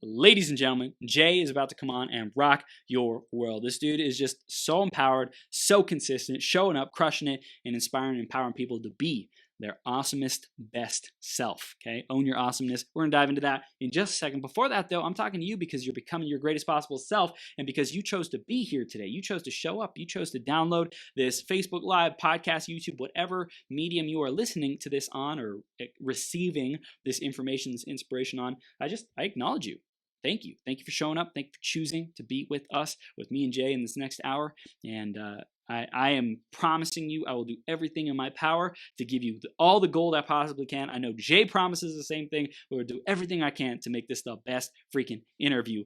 ladies and gentlemen, Jay is about to come on and rock your world. This dude is just so empowered, so consistent, showing up, crushing it, and inspiring and empowering people to be their awesomest, best self. Okay, own your awesomeness. We're gonna dive into that in just a second. Before that, though, I'm talking to you because you're becoming your greatest possible self, and because you chose to be here today. You chose to show up. You chose to download this Facebook Live, podcast, YouTube, whatever medium you are listening to this on or receiving this information, this inspiration on. I acknowledge you. Thank you. Thank you for showing up. Thank you for choosing to be with us, with me and Jay in this next hour. And I am promising you I will do everything in my power to give you all the gold I possibly can. I know Jay promises the same thing. We'll do everything I can to make this the best freaking interview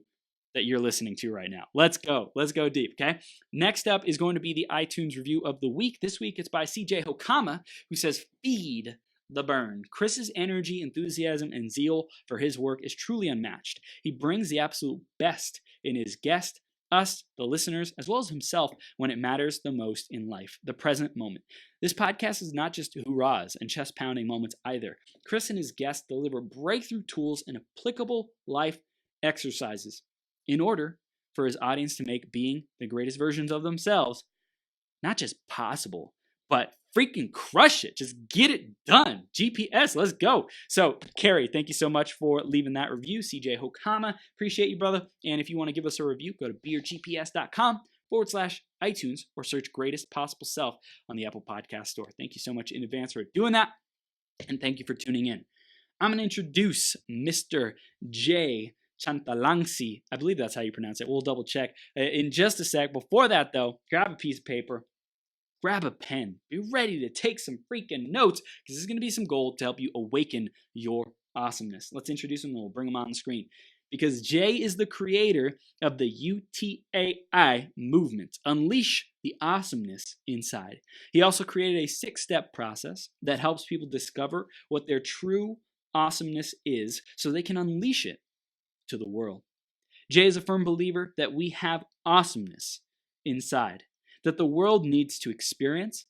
that you're listening to right now. Let's go. Let's go deep, okay? Next up is going to be the iTunes review of the week. This week it's by CJ Hokama, who says, "Feed the burn." Chris's energy, enthusiasm, and zeal for his work is truly unmatched. He brings the absolute best in his guest, us, the listeners, as well as himself when it matters the most in life, the present moment. This podcast is not just hoorahs and chest-pounding moments either. Chris and his guests deliver breakthrough tools and applicable life exercises in order for his audience to make being the greatest versions of themselves not just possible, but freaking crush it. Just get it done. GPS, let's go. So, Carrie, thank you so much for leaving that review. CJ Hokama, appreciate you, brother. And if you want to give us a review, go to beergps.com/iTunes or search Greatest Possible Self on the Apple Podcast Store. Thank you so much in advance for doing that. And thank you for tuning in. I'm going to introduce Mr. J. Chanthalangsy. I believe that's how you pronounce it. We'll double check in just a sec. Before that, though, grab a piece of paper. Grab a pen. Be ready to take some freaking notes because there's going to be some gold to help you awaken your awesomeness. Let's introduce him and we'll bring him on the screen. Because Jay is the creator of the UTAI movement, Unleash the Awesomeness Inside. He also created a 6-step process that helps people discover what their true awesomeness is so they can unleash it to the world. Jay is a firm believer that we have awesomeness inside, that the world needs to experience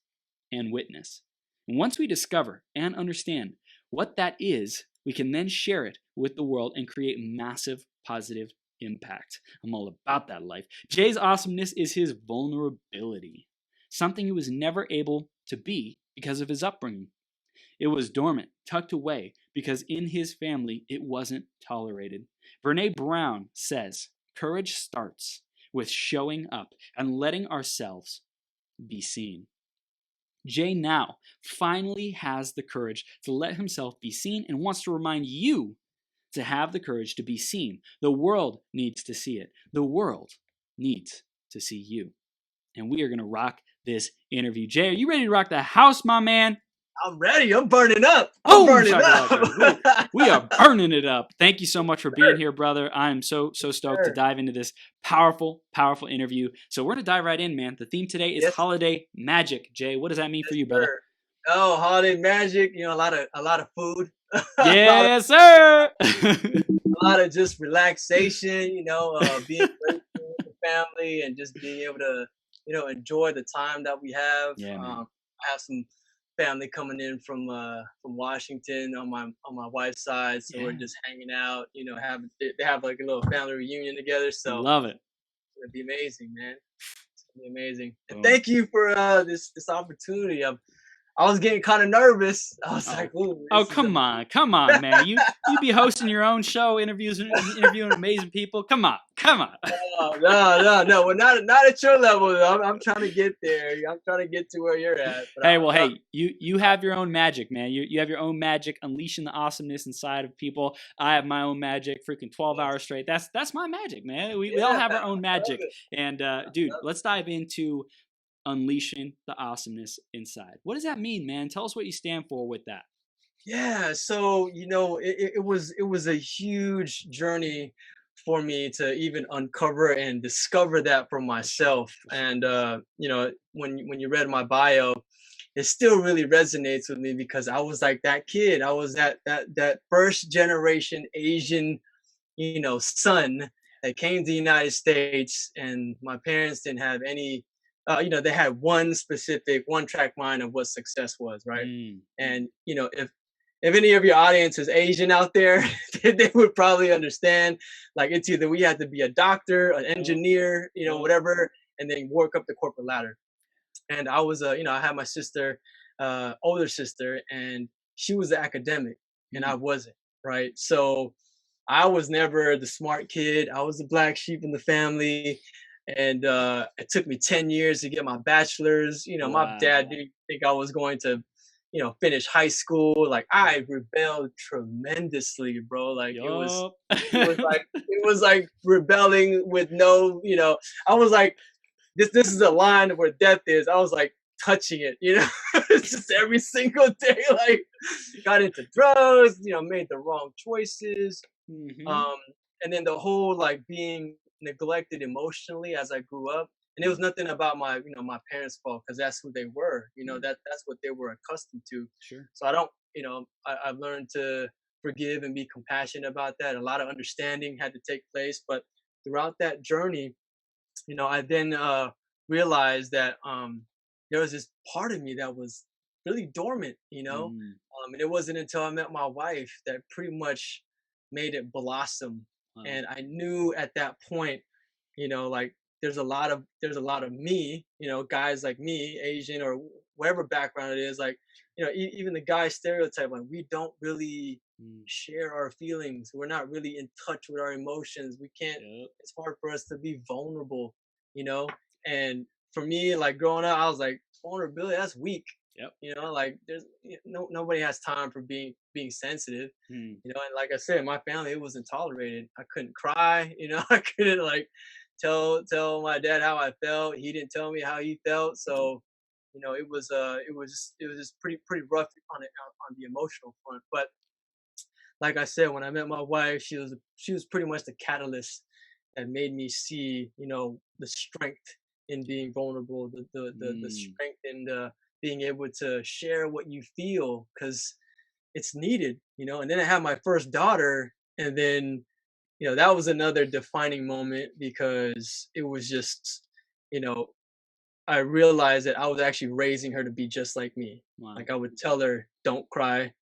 and witness. And once we discover and understand what that is, we can then share it with the world and create massive positive impact. I'm all about that life. Jay's awesomeness is his vulnerability, something he was never able to be because of his upbringing. It was dormant, tucked away, because in his family it wasn't tolerated. Breńe Brown says, "Courage starts with showing up and letting ourselves be seen." Jay now finally has the courage to let himself be seen and wants to remind you to have the courage to be seen. The world needs to see it. The world needs to see you. And we are going to rock this interview. Jay, are you ready to rock the house, my man? I'm ready. I'm burning up. We are burning it up. Thank you so much for being here, brother. I'm so stoked to dive into this powerful interview. So we're going to dive right in, man. The theme today is holiday magic. Jay, what does that mean for you, brother? Oh, holiday magic. You know, a lot of food. Yes, sir. A lot of just relaxation, being grateful with the family and just being able to, enjoy the time that we have. Yeah, I have some family coming in from Washington on my wife's side, so we're just hanging out. They have like a little family reunion together. So love it. It's gonna be amazing, man. It's gonna be amazing. And thank you for this opportunity. I was getting kind of nervous. I was like, "Ooh." Come on, man. You be hosting your own show, interviewing amazing people. Come on. No. Well, not at your level. Though. I'm trying to get there. I'm trying to get to where you're at. Hey, you have your own magic, man. You have your own magic, unleashing the awesomeness inside of people. I have my own magic, freaking 12 hours straight. That's my magic, man. We all have our own magic. And dude, let's dive into unleashing the awesomeness inside. What does that mean, man? Tell us what you stand for with that. Yeah, so it was a huge journey for me to even uncover and discover that for myself. And when you read my bio, it still really resonates with me because I was like that kid. I was that first generation Asian, son that came to the United States, and my parents didn't have any. They had one track mind of what success was, right? And if if any of your audience is Asian out there, they would probably understand. Like it's either we had to be a doctor, an Yup, engineer, yup. whatever, and then work up the corporate ladder. And I was, I had my sister, older sister, and she was the academic, and I Mm, wasn't, right? So I was never the smart kid. I was the black sheep in the family. And it took me 10 years to get my bachelor's. My dad wow. didn't think I was going to, finish high school. Like I rebelled tremendously, bro. Like Yup. it was like rebelling with no, I was like, this is a line where death is. I was like touching it, it's just every single day, like got into drugs, made the wrong choices, Mhm. um, and then the whole like being neglected emotionally as I grew up. And it was Mm, nothing about my parents' fault because that's who they were. mm, That's what they were accustomed to. sure. So I don't, I've learned to forgive and be compassionate about that. A lot of understanding had to take place, but throughout that journey, I then realized that there was this part of me that was really dormant, Mm, and it wasn't until I met my wife that pretty much made it blossom. wow. And I knew at that point, like there's a lot of me, guys like me, Asian or whatever background it is, like even the guy stereotype, like we don't really Mm, share our feelings. We're not really in touch with our emotions. We can't. yup, It's hard for us to be vulnerable, you know. And for me, like growing up, I was like, vulnerability, that's weak. yep. Like there's nobody has time for being sensitive, Mm, and like I said, my family, it wasn't tolerated. I couldn't cry, I couldn't like tell my dad how I felt. He didn't tell me how he felt. So, it was just pretty rough on the emotional front. But like I said, when I met my wife, she was pretty much the catalyst that made me see, the strength in being vulnerable, the mm, strength in being able to share what you feel, because it's needed, And then I had my first daughter, and then that was another defining moment because it was just, you know, I realized that I was actually raising her to be just like me. wow. Like I would tell her, "Don't cry,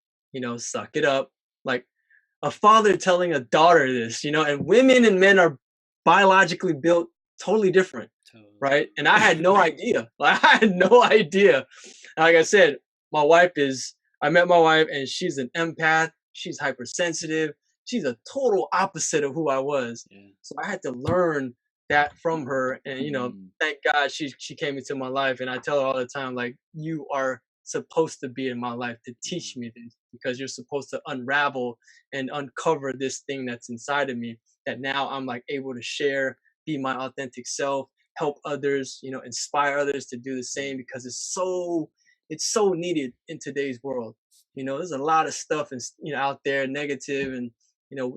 suck it up." Like a father telling a daughter this, and women and men are biologically built totally different, Totally. right? And I had no idea. Like I had no idea. Like I said, I met my wife and she's an empath. She's hypersensitive. She's a total opposite of who I was. Yeah. So I had to learn that from her. And Mm, thank God she came into my life. And I tell her all the time, like, you are supposed to be in my life to teach mm, me this, because you're supposed to unravel and uncover this thing that's inside of me that now I'm like able to share, be my authentic self, help others, inspire others to do the same, mm, because it's so needed in today's world. There's a lot of stuff and out there negative, and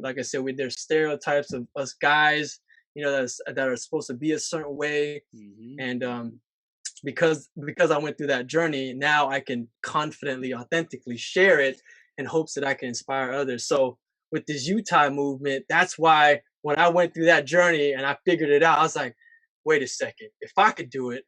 like I said, there's stereotypes of us guys, that are supposed to be a certain way. mhm, And because I went through that journey, now I can confidently, authentically share it in hopes that I can inspire others. So with this UTAI movement, that's why when I went through that journey and I figured it out, I was like, wait a second, if I could do it,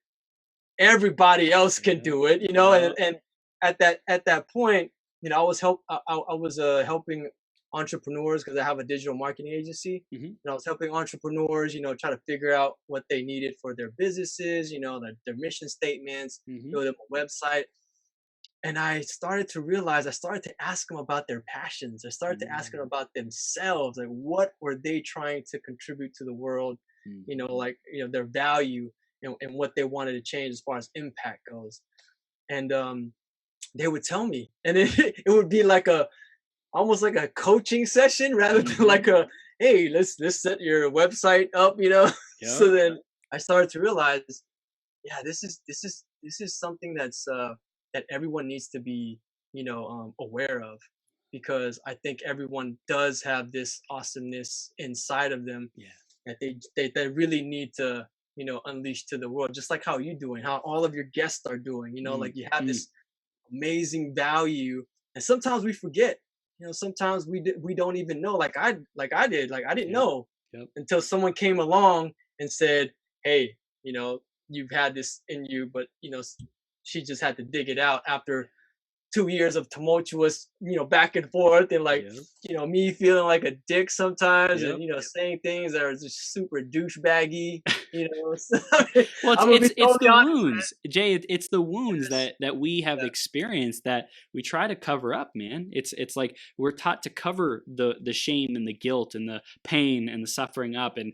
everybody else can yeah, do it, yeah, and at that point, I was helping entrepreneurs because I have a digital marketing agency. mhm, I was helping entrepreneurs, try to figure out what they needed for their businesses, their mission statements, mhm, build up a website. And I started to realize, I started to ask them about their passions. I started to ask them mm, about themselves. Like, what were they trying to contribute to the world? mhm, Like, their value, and what they wanted to change as far as impact goes. And they would tell me, and it would be like almost like a coaching session rather than like mhm, hey, let's set your website up, yep, So then I started to realize, yeah, this is something that everyone needs to be, aware of, because I think everyone does have this awesomeness inside of them yeah, that they really need to, unleash to the world, just like how you doing, how all of your guests are doing, mm, like you have mm, this amazing value. And sometimes we forget, sometimes we don't even know, like I didn't yep, know yep, until someone came along and said, hey, you've had this in you, but she just had to dig it out after 2 years of tumultuous, back and forth, and like, Yep. me feeling like a dick sometimes, and Yep. saying things that are just super douchebaggy. So, I mean, Well, I'm gonna be it's totally the honest, wounds, Jay. It's the wounds man. that we have Yeah, experienced that we try to cover up, man. It's like we're taught to cover the shame and the guilt and the pain and the suffering up and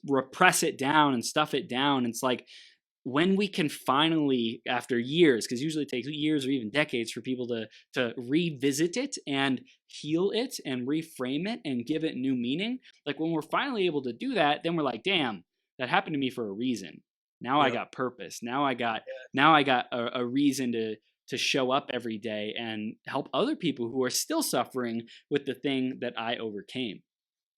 repress it down and stuff it down. It's like when we can finally, after years, because usually it takes years or even decades for people to revisit it and heal it and reframe it and give it new meaning. Like when we're finally able to do that, then we're like, damn, that happened to me for a reason. Now I yeah, got purpose. Now I got a reason to show up every day and help other people who are still suffering with the thing that I overcame.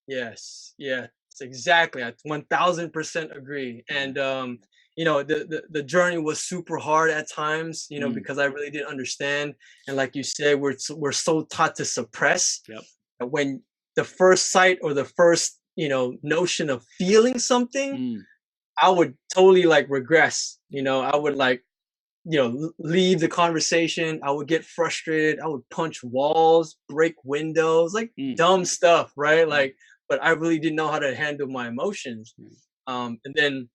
yes, yeah, it's exactly. I 1000% agree. Yeah. And the journey was super hard at times, Mm. because I really didn't understand. And like you said, we're so taught to suppress. Yep. When the first sight or the first notion of feeling something, Mm. I would totally like regress. I would like leave the conversation. I would get frustrated. I would punch walls, break windows, like Mm. dumb stuff, right? Mm. Like, but I really didn't know how to handle my emotions. Mm. And then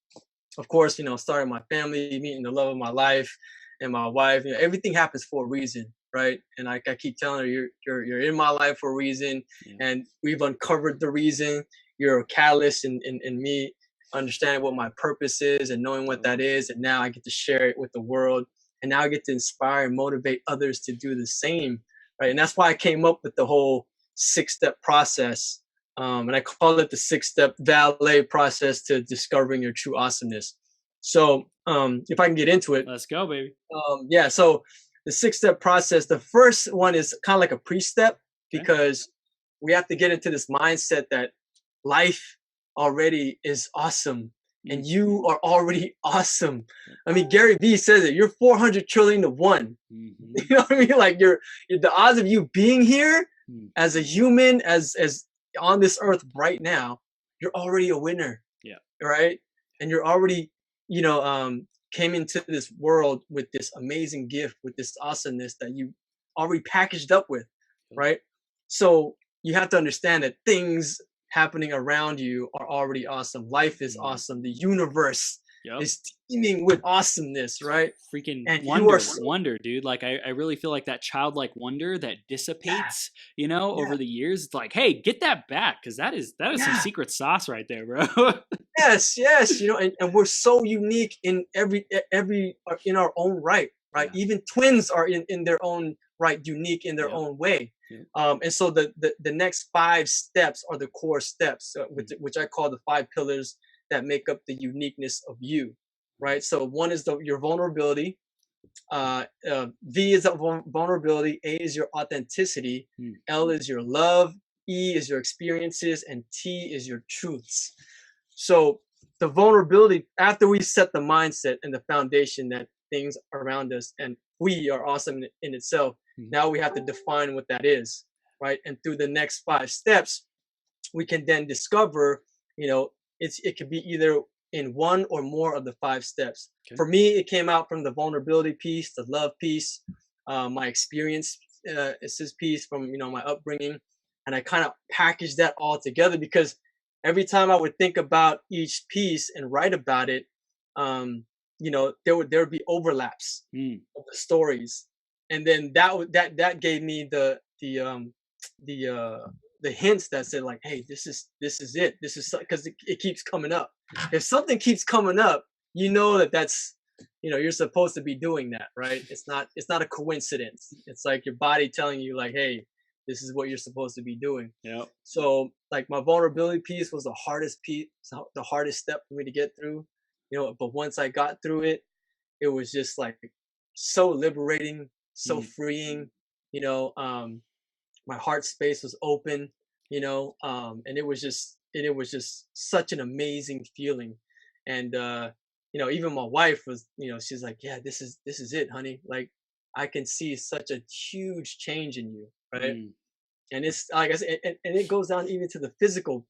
of course, starting my family, meeting the love of my life and my wife. Everything happens for a reason, right? And I keep telling her, you're in my life for a reason, Yeah. and we've uncovered the reason. You're a catalyst in me understanding what my purpose is and knowing what that is, and now I get to share it with the world, and now I get to inspire and motivate others to do the same, right? And that's why I came up with the whole 6-step process, and I call it the 6-step valet process to discovering your true awesomeness. So, if I can get into it, Let's go, baby. yeah. So the 6-step process, the first one is kind of like a pre-step, Okay. because we have to get into this mindset that life already is awesome, and you are already awesome. I mean, Gary Vee says it. You're 400 trillion to one. Mm-hmm. You know what I mean? Like you're the odds of you being here Mm. as a human, as on this earth right now, you're already a winner. Yeah. Right? And you're already, came into this world with this amazing gift, with this awesomeness that you already packaged up with, right? So you have to understand that things happening around you are already awesome. Life is awesome. The universe Yep. is teeming with awesomeness, right? Freaking And you wonder, are so, wonder, dude. Like I really feel like that childlike wonder that dissipates, yeah, over the years. It's like, hey, get that back, because that is some yeah. secret sauce right there, bro. Yes, and we're so unique in every in our own right, right? Yeah. Even twins are in their own right, unique in their Yep. own way. Yep. And so the next 5 steps are the core steps, which I call the 5 pillars that make up the uniqueness of you, right? So one is your vulnerability. V is vulnerability. A is your authenticity. Mm. L is your love. E is your experiences, and T is your truths. So the vulnerability, after we set the mindset and the foundation that things around us and we are awesome in itself, now we have to define what that is, right? And through the next 5 steps, we can then discover, it could be either in one or more of the 5 steps. Okay. For me, it came out from the vulnerability piece, the love piece, my experience is this piece from my upbringing, and I kind of packaged that all together because every time I would think about each piece and write about it, there would be overlaps Mm. of the stories, and then that gave me the hints that said like, hey, this is it. This is because it keeps coming up. If something keeps coming up, that's you're supposed to be doing that, right? It's not a coincidence. It's like your body telling you like, hey, this is what you're supposed to be doing. Yep. So like my vulnerability piece was the hardest piece, the hardest step for me to get through, but once I got through it, it was just like so liberating, so freeing, my heart space was open, and it was just such an amazing feeling. And even my wife was, she's like, yeah, this is it, honey. Like I can see such a huge change in you, right? Mm. And it's like I said, and it goes down even to the physical,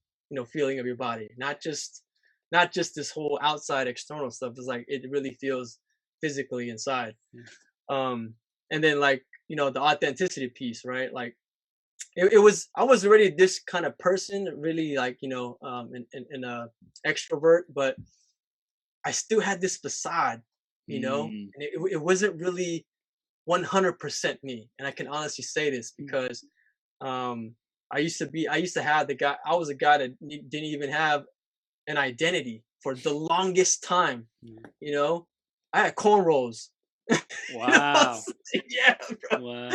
feeling of your body, not just this whole outside external stuff. It's like it really feels physically inside. Yeah. And then like the authenticity piece, right? Like I was already this kind of person, really, like, in a extrovert, but I still had this facade, Mm, and it wasn't really 100% me. And I can honestly say this mm, because I used to have I was a guy that didn't even have an identity for the longest time, mm. you know. I had cornrows. I Wow. was like, yeah, bro. Wow.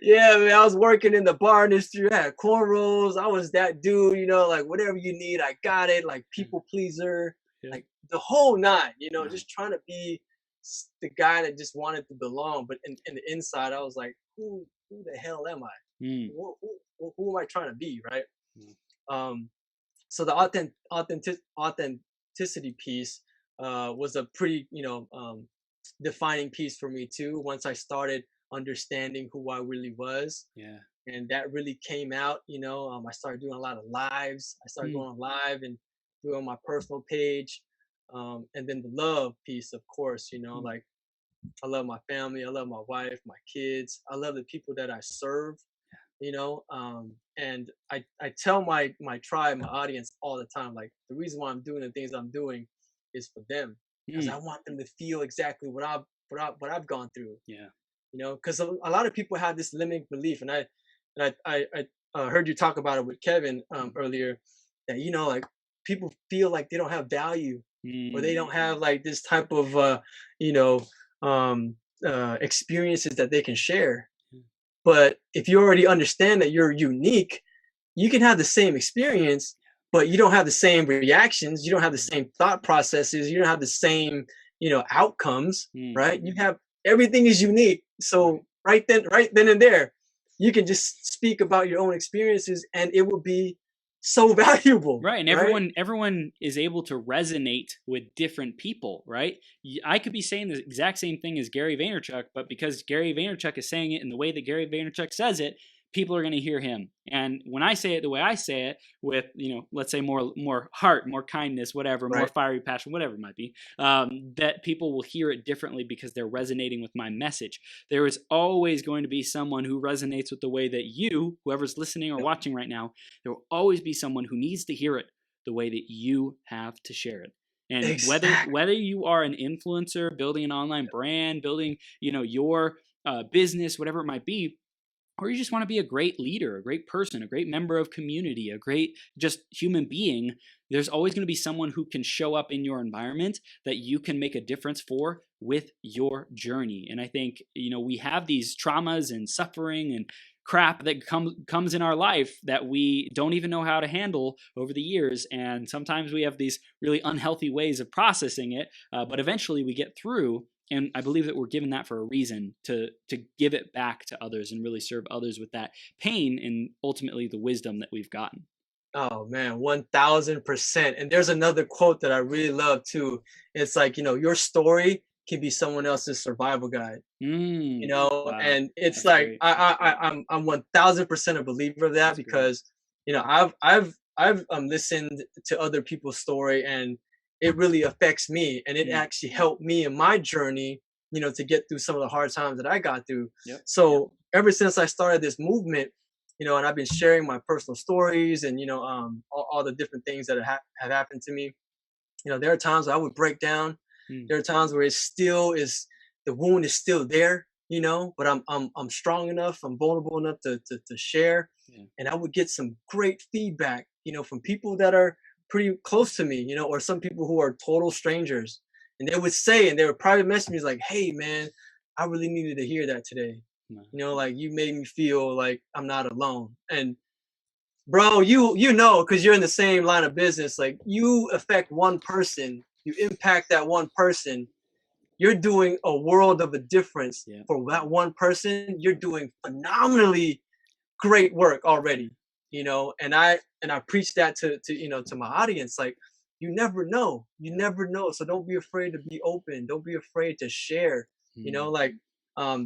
Yeah, man. I was working in the bar industry. I had cornrows. I was that dude, like whatever you need, I got it. Like Yeah. people pleaser, Yeah. like the whole nine, Wow. just trying to be the guy that just wanted to belong. But in the inside, I was like, who the hell am I? Mm, Who am I trying to be, right? mm, Um, so the authenticity piece was a pretty defining piece for me too, once I started understanding who I really was. yeah. And that really came out. I started doing a lot of lives. I started Mm, going live and doing my personal page. And then the love piece, of course, mm, like I love my family, I love my wife, my kids, I love the people that I serve, and I tell my tribe, my audience, all the time, like the reason why I'm doing the things I'm doing is for them, because I mm, want them to feel exactly what I've gone through, yeah. because a lot of people have this limiting belief. And I heard you talk about it with Kevin Mm, earlier, that like people feel like they don't have value, or they mm, don't have like this type of you know um experiences that they can share. mm, But if you already understand that you're unique, you can have the same experience, but you don't have the same reactions. You don't have the mm, same thought processes. You don't have the same, outcomes, mm. right? You have everything is unique. Right. So right then and there, you can just speak about your own experiences, and it will be so valuable, Right, and right? everyone is able to resonate with different people, right? I could be saying the exact same thing as Gary Vaynerchuk, but because Gary Vaynerchuk is saying it in the way that Gary Vaynerchuk says it, people are going to hear him. And when I say it the way I say it, with let's say more heart, more kindness, whatever, more Right. fiery passion, whatever it might be, that people will hear it differently because they're resonating with my message. There is always going to be someone who resonates with the way that you, whoever's listening or Yep. watching right now, there will always be someone who needs to hear it the way that you have to share it. And Exactly. whether you are an influencer, building an online brand, building your business, whatever it might be, or you just want to be a great leader, a great person, a great member of community, a great just human being, there's always going to be someone who can show up in your environment that you can make a difference for with your journey. And I think, we have these traumas and suffering and crap that comes in our life that we don't even know how to handle over the years, and sometimes we have these really unhealthy ways of processing it, but eventually we get through. And I believe that we're given that for a reason, to give it back to others and really serve others with that pain and ultimately the wisdom that we've gotten. Oh man, 1000%. And there's another quote that I really love too. It's like, your story can be someone else's survival guide. Wow, And it's that's like great. I'm 1000% a believer of that, That's great. because I've listened to other people's story, and it really affects me, and it Mm, actually helped me in my journey, to get through some of the hard times that I got through. yep. So ever since I started this movement, and I've been sharing my personal stories, and all the different things that have happened to me. There are times I would break down. Mm, There are times where it still is, the wound is still there, but I'm strong enough, I'm vulnerable enough to share. yeah. And I would get some great feedback, from people that are pretty close to me, or some people who are total strangers. And they would private message me like, "Hey man, I really needed to hear that today. No. Like you made me feel like I'm not alone." And bro, because you're in the same line of business, like you affect one person, you impact that one person, you're doing a world of a difference Yeah. for that one person. You're doing phenomenally great work already, and I preach that to my audience, like you never know, so don't be afraid to be open, don't be afraid to share, Mm, like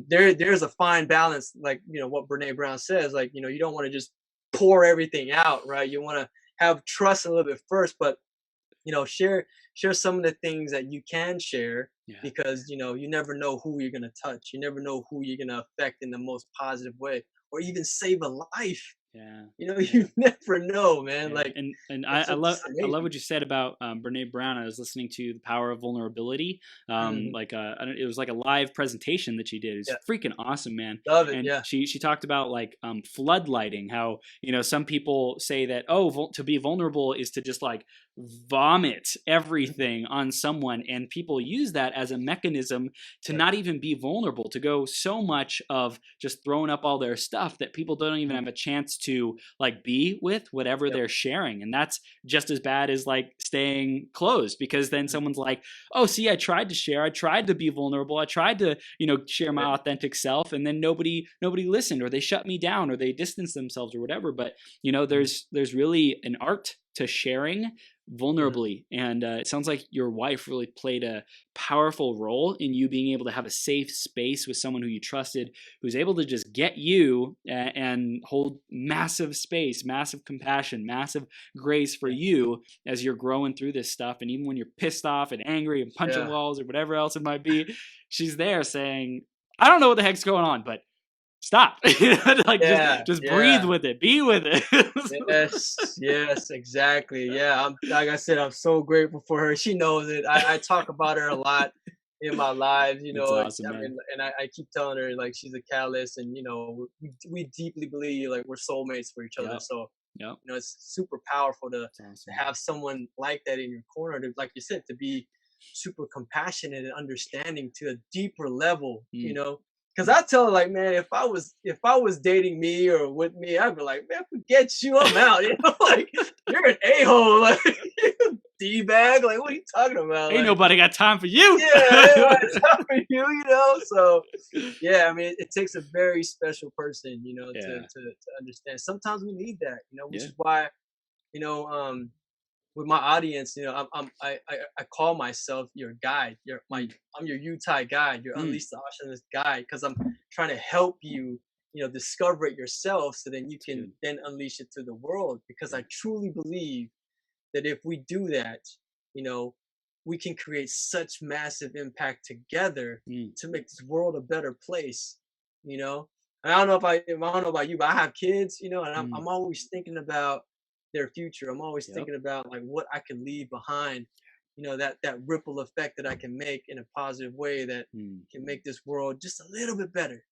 there's a fine balance, like what Brené Brown says, like you don't want to just pour everything out, right? You want to have trust a little bit first, but share some of the things that you can share, Yeah. because you never know who you're gonna touch. You never know who you're gonna affect in the most positive way, or even save a life. Yeah. You never know, man. Yeah, Like, and it's I just love amazing. what you said about Brené Brown. I was listening to The Power of Vulnerability. Mhm. It was like a live presentation that she did. It's Yeah, freaking awesome, man. love it. And Yeah. she talked about like floodlighting. How some people say that, oh, to be vulnerable is to just like vomit Mhm. everything on someone, and people use that as a mechanism to Yeah. not even be vulnerable, to go so much of just throwing up all their stuff that people don't even Mhm. have a chance to like be with whatever Yep. they're sharing. And that's just as bad as like staying closed, because then Mhm. someone's like, oh, see, I tried to share, I tried to be vulnerable, I tried to share my Right. authentic self, and then nobody listened, or they shut me down, or they distanced themselves, or whatever. But Mhm. there's really an art to sharing Mhm. vulnerably. And it sounds like your wife really played a powerful role in you being able to have a safe space with someone who you trusted, who's able to just get you and hold massive space, massive compassion, massive grace for Yeah. you as you're growing through this stuff. And even when you're pissed off and angry and punching Yeah. walls or whatever else it might be, she's there saying, I don't know what the heck's going on, but stop. Like Yeah. just breathe Yeah. with it, be with it. Yes, yes, exactly. Yeah, I'm like I said, I'm so grateful for her. She knows it. I talk about her a lot in my lives. That's awesome, I man. mean, and I keep telling her like she's a catalyst, and we deeply believe like we're soulmates for each other. Yep. So Yep. it's super powerful It's to awesome. have someone like that in your corner. To, like you said, to be super compassionate and understanding to a deeper level. Mm, Cause mm. I tell her like, man, if I was dating me or with me, I'd be like, man, forget you, I'm out. Like you're an a-hole, like d-bag, like what are you talking about? Ain't Like, nobody got time for you. yeah, it's not for you, So yeah, I mean, it takes a very special person, Yeah. to understand. Sometimes we need that, which Yeah. is why, you know, um, with my audience, I call myself your guide. Mm, I'm your UTAI guide, your mm. Unleash the Awesomeness guide, because I'm trying to help you, discover it yourself, so then you It's can good. then unleash it to the world. Because Yeah. I truly believe that if we do that, you know, we can create such massive impact together Mm, to make this world a better place. You know, and I don't know about you, but I have kids, and I'm mm. I'm always thinking about their future. I'm always Yep. thinking about like what I can leave behind. That ripple effect that I can make in a positive way that Mm. can make this world just a little bit better.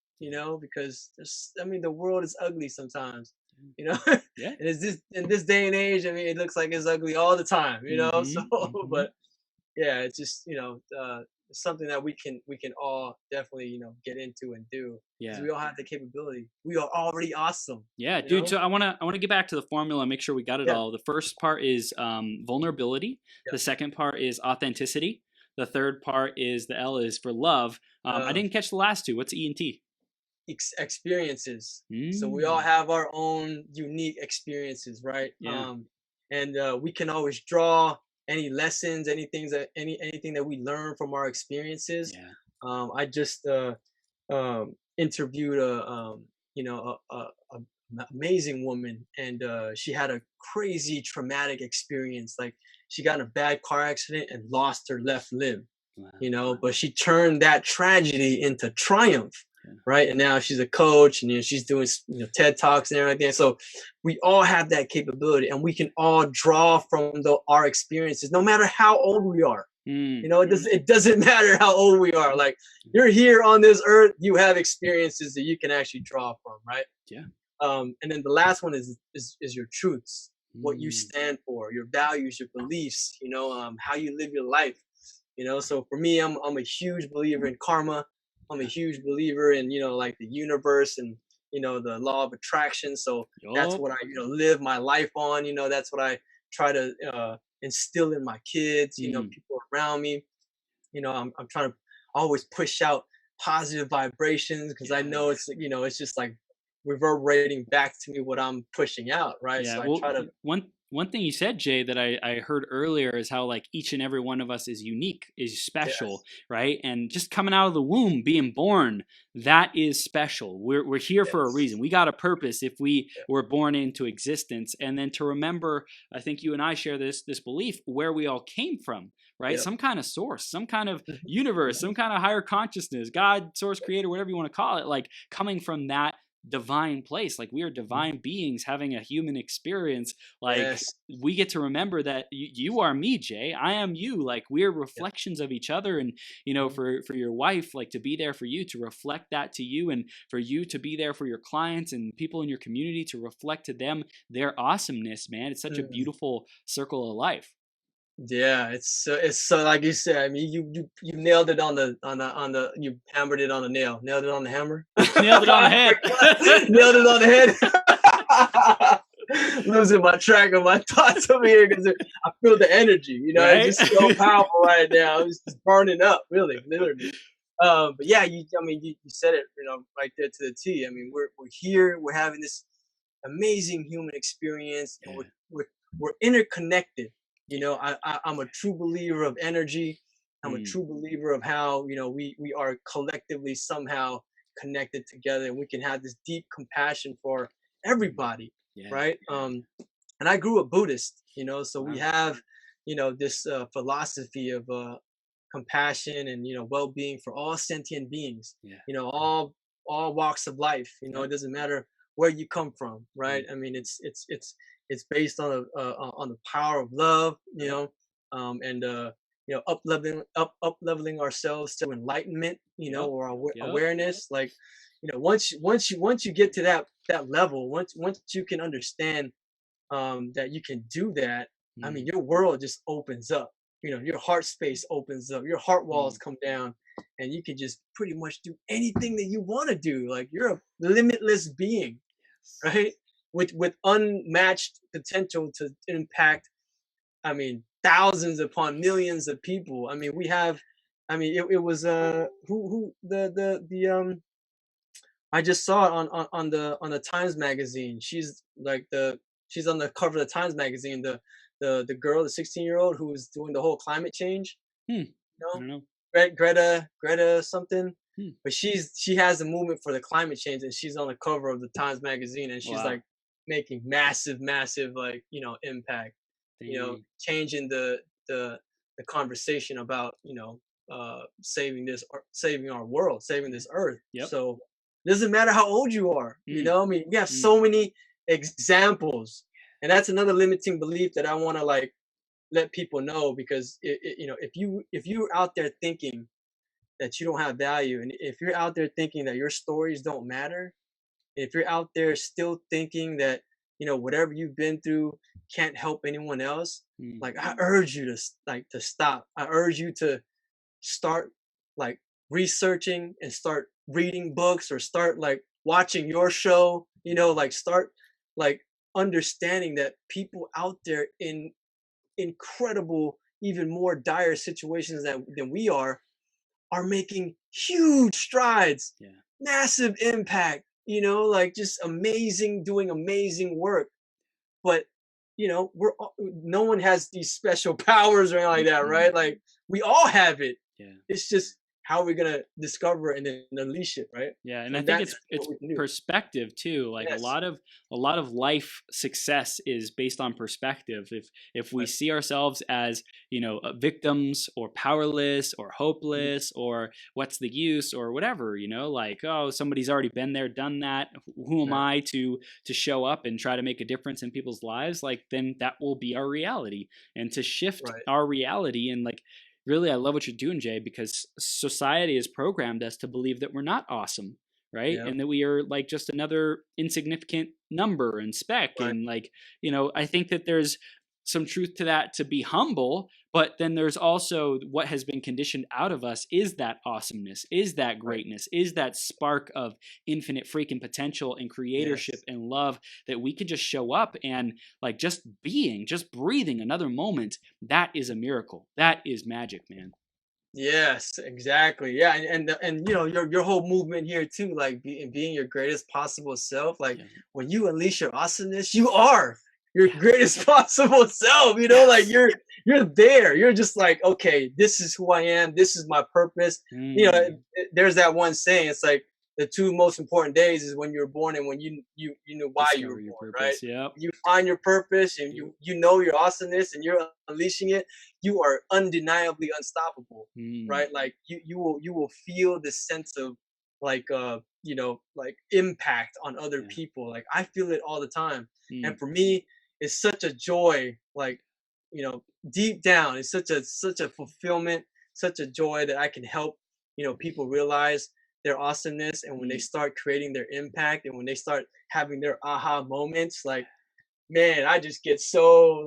Because the world is ugly sometimes. You know, and Yeah. it's this in this day and age. I mean, it looks like it's ugly all the time. So, Mhm. Mhm. but yeah, it's just it's something that we can all definitely get into and do, because Yeah. we all have the capability. We are already awesome. Yeah, You dude. know? So I wanna get back to the formula, make sure we got it Yeah. all. The first part is vulnerability. Yeah. The second part is authenticity. The third part is the L is for love. I Love didn't catch the last two. What's E and T? experiences. So we all Mm. have our own unique experiences, right? Yeah. And we can always draw any lessons, anything that we learn from our experiences. Yeah. I just interviewed an amazing woman, and she had a crazy traumatic experience. Like, she got in a bad car accident and lost her left limb. Wow. But she turned that tragedy into triumph, Yeah. right? And now she's a coach, and she's doing TED talks and everything. So we all have that capability, and we can all draw from our experiences, no matter how old we are. Mm. It doesn't matter how old we are. Like, you're here on this earth, you have experiences that you can actually draw from, right? Yeah. And then the last one is your truths, what you Mm. stand for, your values, your beliefs. How you live your life. So for me, I'm a huge believer in karma. I'm a Yeah. huge believer in like the universe, and the law of attraction. So that's Yup. what I live my life on. That's what I try to instill in my kids. Mm. People around me. I'm trying to always push out positive vibrations, because I know Yeah. it's just like reverberating back to me what I'm pushing out, right? Yeah. So I Well, try to. one thing you said, Jay, that I heard earlier is how like each and every one of us is unique, is special, Yes. right? And just coming out of the womb, being born, that is special. We're here for a Yes. reason. We got a purpose if we were born into existence. And then to remember, I think you and I share this belief where we all came from, right? Yep. Some kind of source, some kind of Mhm. universe, Mhm. some kind of higher consciousness, God, source, creator, whatever you want to call it, like coming from that divine place. Like we are Mhm. divine beings having a human experience. Like Yes. we get to remember that you are me, Jay, I am you. Like we're Yep. reflections of each other. And Mhm. for your wife, like to be there for you, to reflect that to you, and for you to be there for your clients and people in your community, to reflect to them their awesomeness, man. It's such a Mm. beautiful circle of life. Yeah, it's so like you said. I mean, you nailed it on the you hammered it on the nail. Nailed it on the hammer. Nailed it on the head. Nailed it on the head. Losing my track of my thoughts over here because I feel the energy. It's Right. just so powerful right now. It's just burning up, really, literally. But yeah, I mean, you said it, right there to the T. I mean, we're here. We're having this amazing human experience, and Yeah. we're interconnected. I'm a true believer of energy. I'm a Mm, true believer of how we are collectively somehow connected together, and we can have this deep compassion for mm. everybody, Yeah. right? And I grew up Buddhist, so we Wow. have this philosophy of compassion and well-being for all sentient beings, Yeah. all walks of life. Yep. It doesn't matter where you come from, right? Mm, I mean, it's based on the power of love, yep. and up leveling ourselves to enlightenment, Yep. or Yep. awareness. Like, once you get to that level, once you can understand that you can do that, I mean, Mm, your world just opens up. Your heart space opens up, your heart walls mm. come down, and you can just pretty much do anything that you want to do. Like, you're a limitless being, Yes. right? With unmatched potential to impact, I mean, thousands upon millions of people. I mean, we have, I mean, it was who the I just saw it on the Times magazine. She's on the cover of the Times magazine. The girl, the 16-year-old who was doing the whole climate change. Hmm. You I know, don't know. Greta something. Hmm. But she has a movement for the climate change, and she's on the cover of the Times magazine, and she's Wow. like making massive, massive, like, impact. Dang. Changing the conversation about saving our world, saving Yeah. this earth. Yep. So it doesn't matter how old you are. Mm, I mean, we have mm. so many examples, and that's another limiting belief that I want to like let people know, because if you're out there thinking that you don't have value, and if you're out there thinking that your stories don't matter, if you're out there still thinking that whatever you've been through can't help anyone else, Mm. like, I urge you to stop. I urge you to start, like, researching and start reading books, or start like watching your show, like, start like understanding that people out there in incredible, even more dire situations than we are making huge strides, Yeah. massive impact, like, just amazing, doing amazing work. But no one has these special powers or anything like that, Mm-mm. right? Like, we all have it. Yeah. It's just how we're gonna discover and then unleash it, right? Yeah, and I And think that's it's what we can do. perspective too. Like Yes. a lot of life success is based on perspective. If we Right. see ourselves as, victims or powerless or Mhm. hopeless or what's the use or whatever, like, oh, somebody's already been there, done that. Who am Right. I to show up and try to make a difference in people's lives? Like then that will be our reality. And to shift Right. our reality and like really, I love what you're doing, Jay, because society has programmed us to believe that we're not awesome, right? Yeah. And that we are like just another insignificant number and speck. Right. And like, I think that there's some truth to that, to be humble, but then there's also what has been conditioned out of us is that awesomeness, is that Right. greatness, is that spark of infinite freaking potential and creatorship Yes. and love that we can just show up and like just being, just breathing another moment. That is a miracle. That is magic, man. Yes, exactly. Yeah, and your whole movement here too, like being your greatest possible self. Like, Yeah. when you unleash your awesomeness, you are. your greatest possible self, you know, like you're there. You're just like, okay, this is who I am. This is my purpose. You know, there's that one saying, it's like the two most important days is when you were born and when you knew why you were Discover your born, right? purpose. Yep. You find your purpose and you know your awesomeness and you're unleashing it, you are undeniably unstoppable, right? Like you will feel this sense of like you know, like impact on other people. Like I feel it all the time. And for me, it's such a joy, like, you know, deep down, it's such a fulfillment, such a joy that I can help, you know, people realize their awesomeness. And when they start creating their impact and when they start having their aha moments, like, man, I just get so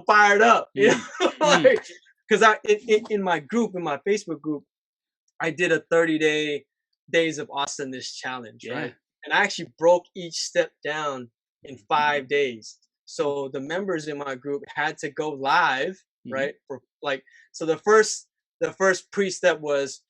fired up, you know, like, because in my group, in my Facebook group, I did a 30 days of awesomeness challenge, right? And I actually broke each step down in 5 days. So the members in my group had to go live, right? For like, so the first pre-step was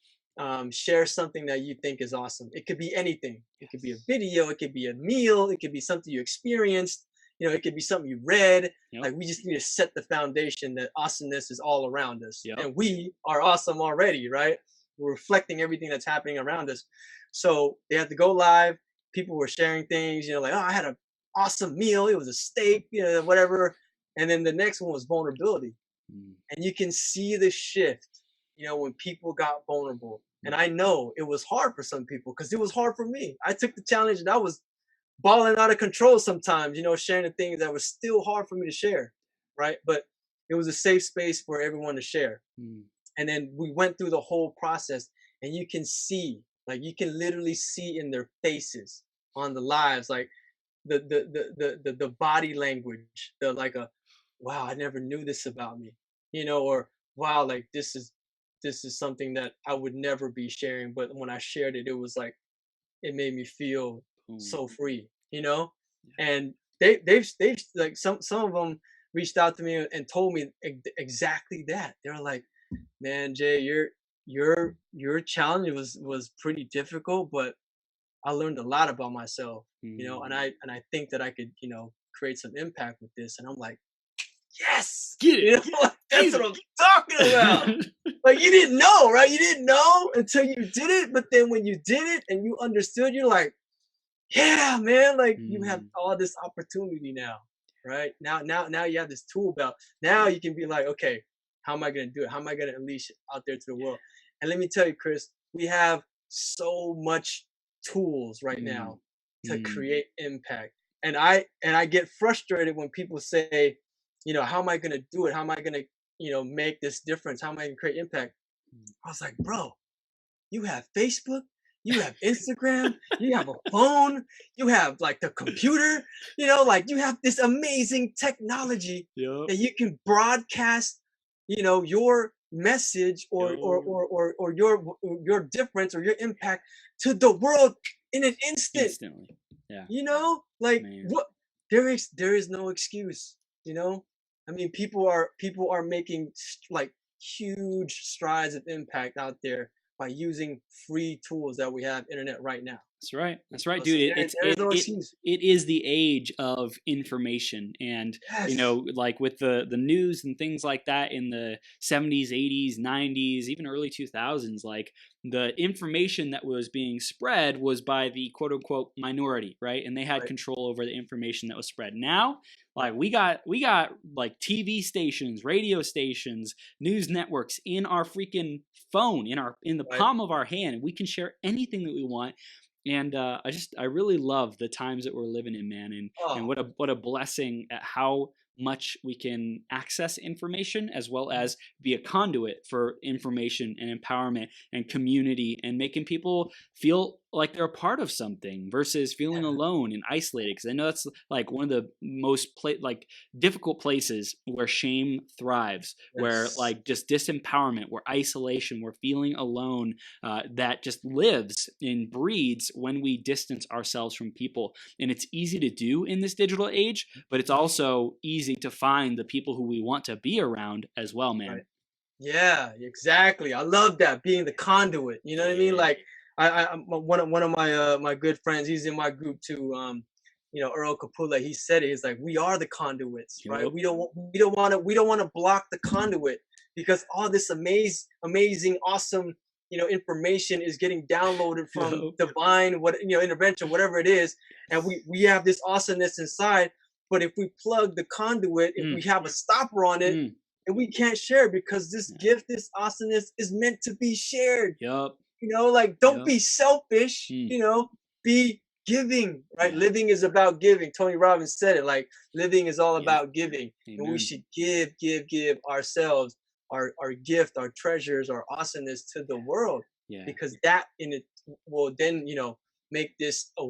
share something that you think is awesome. It could be anything. It could be a video. It could be a meal. It could be something you experienced. You know, it could be something you read. Like we just need to set the foundation that awesomeness is all around us, and we are awesome already, right? We're reflecting everything that's happening around us. So they had to go live. People were sharing things, you know, like, oh, I had an awesome meal. It was a steak, you know, whatever. And then the next one was vulnerability. And you can see the shift, you know, when people got vulnerable. And I know it was hard for some people because it was hard for me. I took the challenge and I was balling out of control sometimes, you know, sharing the things that was still hard for me to share, right? But it was a safe space for everyone to share. And then we went through the whole process, and you can see, like, you can literally see in their faces on the lives, like the body language, the like a, wow, I never knew this about me, you know, or wow, like this is something that I would never be sharing, but when I shared it, it was like it made me feel so free, you know. And they've like some of them reached out to me and told me exactly that. They're like, man, Jay, your challenge was pretty difficult, but I learned a lot about myself, you know, and I think that I could, you know, create some impact with this. And I'm like, yes, Get it. you know, like, that's what I'm talking about. Like you didn't know, right? You didn't know until you did it, but then when you did it and you understood, you're like, yeah, man, like you have all this opportunity now, right? Now you have this tool belt. Now you can be like, okay, how am I gonna do it? How am I gonna unleash it out there to the world? And let me tell you, Chris, we have so much tools right now to create impact. And I get frustrated when people say, you know, how am I gonna do it? How am I gonna, you know, make this difference? How am I gonna create impact? I was like, bro, you have Facebook, you have Instagram, you have a phone, you have like the computer, you know, like you have this amazing technology that you can broadcast, you know, your message or your difference or your impact to the world in an instant. Instantly. Yeah. You know, like what there is no excuse, you know? I mean, people are making like huge strides of impact out there by using free tools that we have internet right now. That's right. That's right, So dude. It is the age of information, and you know, like with the news and things like that in the 70s, 80s, 90s, even early 2000s, like the information that was being spread was by the quote unquote minority, right? And they had control over the information that was spread. Now, like we got like TV stations, radio stations, news networks in our freaking phone, in the palm of our hand, and we can share anything that we want. And I really love the times that we're living in, man, and what a blessing at how much we can access information as well as be a conduit for information and empowerment and community and making people feel like they're a part of something versus feeling alone and isolated. Because I know that's like one of the most difficult places where shame thrives, where like just disempowerment, where isolation, where feeling alone, that just lives and breeds when we distance ourselves from people. And it's easy to do in this digital age, but it's also easy to find the people who we want to be around as well, man. Yeah, exactly. I love that, being the conduit. You know what I mean? Like I one of my my good friends, he's in my group too. Earl Capula, he said it. He's like, we are the conduits, right? Yup. We don't want to block the conduit, because all this amazing, awesome, information is getting downloaded from Yup. divine, intervention, whatever it is, and we have this awesomeness inside. But if we plug the conduit, if we have a stopper on it, Mm. and we can't share, because this Yeah. gift, this awesomeness is meant to be shared. Yup. Like, don't Yup. be selfish, Mm. be giving, right? Yeah. Living is about giving. Tony Robbins said it, like, living is all Yeah. about giving. And we Amen. should give ourselves, our gift, our treasures, our awesomeness to the world, Yeah. because that in it will then, make this a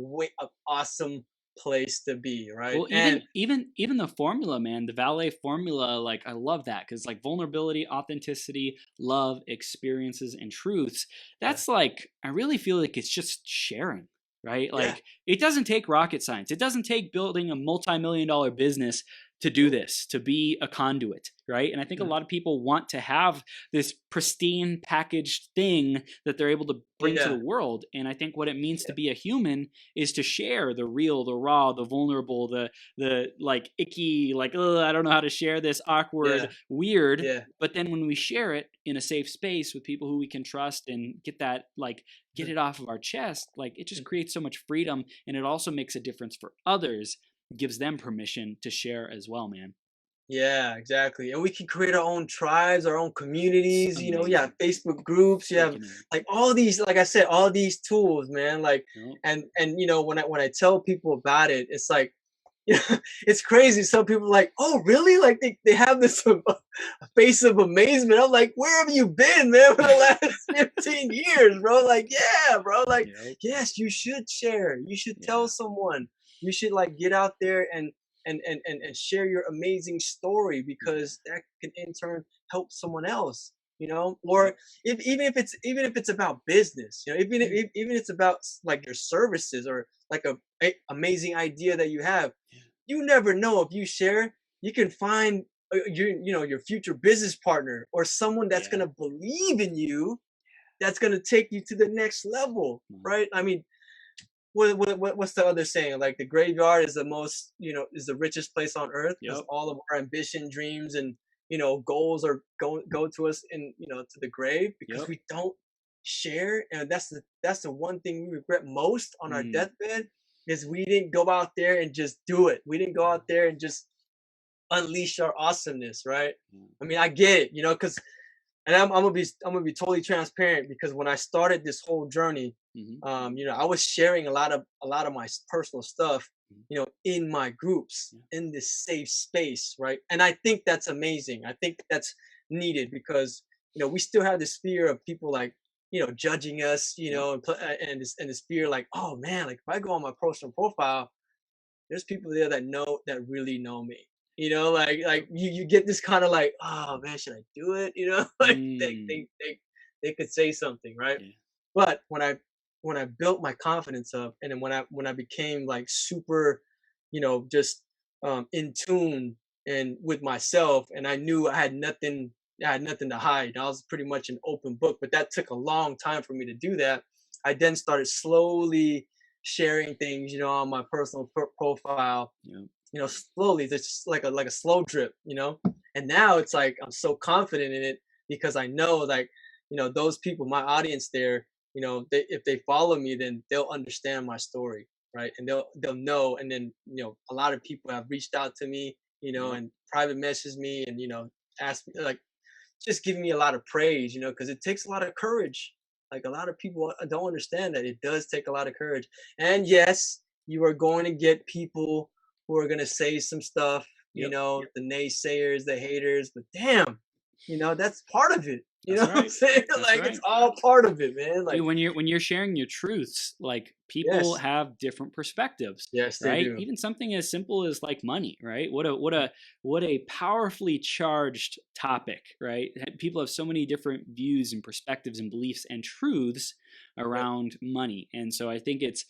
awesome place to be, right? Well, even the formula, man, the Ballet Formula, like I love that, because like vulnerability, authenticity, love, experiences, and truths. That's like, I really feel like it's just sharing, right? Yeah. Like it doesn't take rocket science. It doesn't take building a multi-million-dollar business to do this, to be a conduit, right? And I think a lot of people want to have this pristine packaged thing that they're able to bring to the world. And I think what it means to be a human is to share the real, the raw, the vulnerable, the like icky, like, oh, I don't know how to share this, awkward, weird. Yeah. But then when we share it in a safe space with people who we can trust and get that, like, get it off of our chest, like it just creates so much freedom, and it also makes a difference for others, gives them permission to share as well, man. Yeah, exactly. And we can create our own tribes, our own communities, you Amazing. have Facebook groups, you have Freaking A. like all these, like I said, all these tools, man. Like, Yup. and when I tell people about it, it's like, it's crazy. Some people are like, oh, really? Like they have this face of amazement. I'm like, where have you been, man, for the last 15 years, bro? Like, yeah, bro. Like, Yup. yes, you should share. You should Yeah. tell someone. You should like get out there and share your amazing story, because that can in turn help someone else. Or even if it's about business, even if it's about like your services, or like a amazing idea that you have. You never know, if you share, you can find your future business partner, or someone that's Yeah. going to believe in you, that's going to take you to the next level, Mhm. right? I mean, what's the other saying? Like, the graveyard is is the richest place on earth, because Yup. all of our ambition, dreams, and goals are go to us to the grave, because Yup. we don't share. And that's the one thing we regret most on our Mm. deathbed, is we didn't go out there and just do it. We didn't go out there and just unleash our awesomeness, right? Mm. I mean, I get it, because, and I'm gonna be totally transparent, because when I started this whole journey, Mhm. I was sharing a lot of my personal stuff, in my groups, Yeah. in this safe space, right? And I think that's amazing. I think that's needed, because we still have this fear of people, like, judging us, Yep. and this fear, like, oh man, like if I go on my personal profile, there's people there that really know me. Like you get this kind of like, oh man, should I do it? Like Mm. they could say something, right? Yeah. But when I built my confidence up, and then when I became like super, just in tune and with myself, and I knew I had nothing to hide. I was pretty much an open book, but that took a long time for me to do that. I then started slowly sharing things, on my personal profile, Yep. slowly. It's just like a slow drip, And now it's like I'm so confident in it, because I know, like, those people, my audience there, if they follow me, then they'll understand my story, right? And they'll know. And then a lot of people have reached out to me, Yep. and private message me, and ask me, like, just giving me a lot of praise, because it takes a lot of courage. Like, a lot of people don't understand that it does take a lot of courage. And yes, you are going to get people who are going to say some stuff, Yep. the naysayers, the haters, but damn, that's part of it. You That's know what I'm right. saying? That's Like, right. it's all part of it, man. Like, Dude, when you're sharing your truths, like people yes, have different perspectives, yes, they right? do. Even something as simple as like money, right? What a powerfully charged topic, right? People have so many different views and perspectives and beliefs and truths Yep. around money. And so I think it's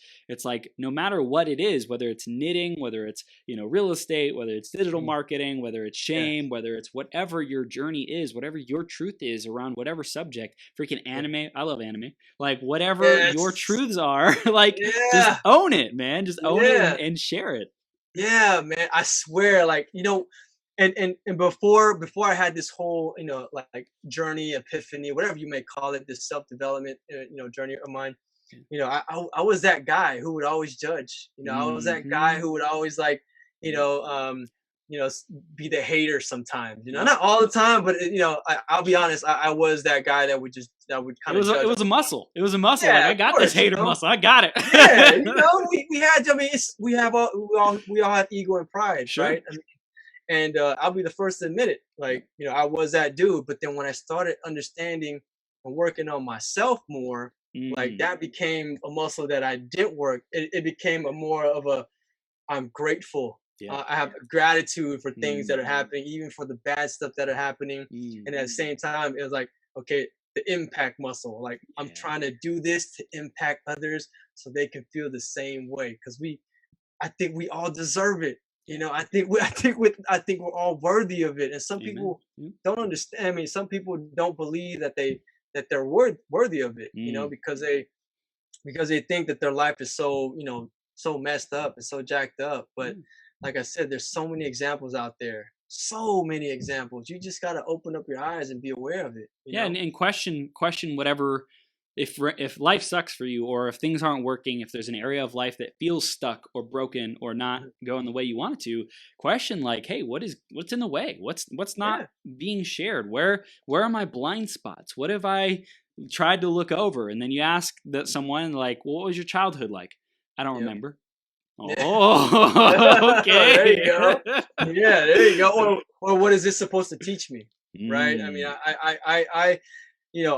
like, no matter what it is, whether it's knitting, whether it's, real estate, whether it's digital Mhm. marketing, whether it's Yeah. shame, whether it's whatever your journey is, whatever your truth is around around whatever subject, freaking anime. I love anime. Like whatever your Yes. truths are, like just Yeah. own it, man. Just own it Yeah. and share it. Yeah, man. I swear, like, and before I had this whole, like journey, epiphany, whatever you may call it, this self-development, journey of mine. I was that guy who would always judge. I was that guy Hmm. who would always like, you Yep. know, um, be the hater sometimes. Yep. Not all the time, but I'll be honest. I was that guy that would It kind of was judge. it was a muscle. It was a muscle. Like Yeah, I of got this course. hater muscle. I got it. Yeah, we had. I mean, we all have ego and pride, Sure. right? And I'll be the first to admit it. Yep. Like, I was that dude. But then when I started understanding and working on myself more, like Mm. that became a muscle that I didn't work. It became a more of a I'm grateful. Yeah. I have gratitude for things that are Mm. happening, even for the bad stuff that are happening. Mm. And at the same time, it was like, okay, the impact muscle. Like I'm Yeah. trying to do this to impact others so they can feel the same way. Because I think we all deserve it. Yeah. I think we're all worthy of it. And some Amen. people Yep. don't understand. I mean, some people don't believe that they're worthy of it. Mm. Because they think that their life is so so messed up and so jacked up. But Yeah. like I said, there's so many examples out there. So many examples. You just gotta open up your eyes and be aware of it. Yeah, and question whatever, if life sucks for you, or if things aren't working, if there's an area of life that feels stuck or broken or not Mhm. going the way you want it to, question like, hey, what's in the way? What's not Yeah. being shared? Where are my blind spots? What have I tried to look over? And then you ask that someone like, well, what was your childhood like? I don't Yep. remember. Yeah. Oh, There you okay. go. Yeah, there you go. Or what is this supposed to teach me? Right? I mean, Mm,